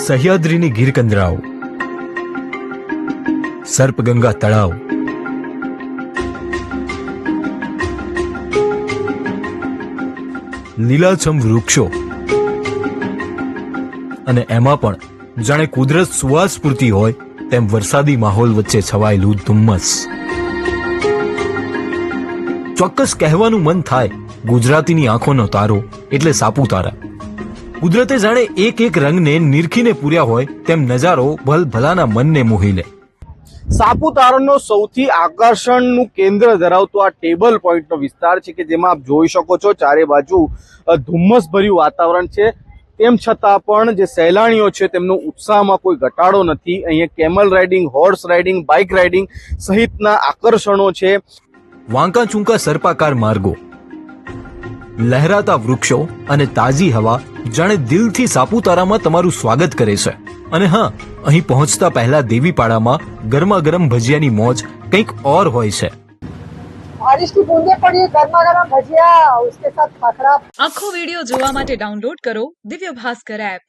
સહ્યાદ્રીની ગીરકંદરાઓ, સર્પગંગા તળાવ, લીલાછમ વૃક્ષો અને એમાં પણ જાણે કુદરત સુવાસ પૂરતી હોય તેમ વરસાદી માહોલ વચ્ચે છવાયેલું ધુમ્મસ. ચોક્કસ કહેવાનું મન થાય, ગુજરાતીની આંખોનો તારો એટલે સાપુતારા. કુદરતે જાણે એક એક રંગને નિરખીને પૂર્યા હોય તેમ નજારો ભલભલાના મનને મોહી લે. સાપુતારાનો સૌથી આકર્ષણનું કેન્દ્ર ધરાવતો આ ટેબલ પોઈન્ટનો વિસ્તાર છે કે જેમાં આપ જોઈ શકો છો ચારે બાજુ ધુમ્મસભર્યું વાતાવરણ છે. તેમ છતાં પણ જે સહેલાણીઓ છે તેમનો ઉત્સાહમાં કોઈ ઘટાડો નથી. અહીંયા camel riding, horse riding, bike riding સહિતના આકર્ષણો છે. વાંકા ચૂંકા સર્પાકાર માર્ગો, લહેરાતા વૃક્ષો અને તાજી હવા જાણે દિલથી સાપુતારામાં તમારું સ્વાગત કરે છે. અને હા, અહીં પહોંચતા પહેલા દેવીપાડામાં ગરમા ગરમ ભજીયાની મોજ કંઈક ઓર હોય છે. बारिश की बूंदे पड़ी, गर्मा गर्म भजिया, उसके साथ खाखरा. आखो वीडियो जोवा माटे डाउनलोड करो दिव्य भास्कर ऐप.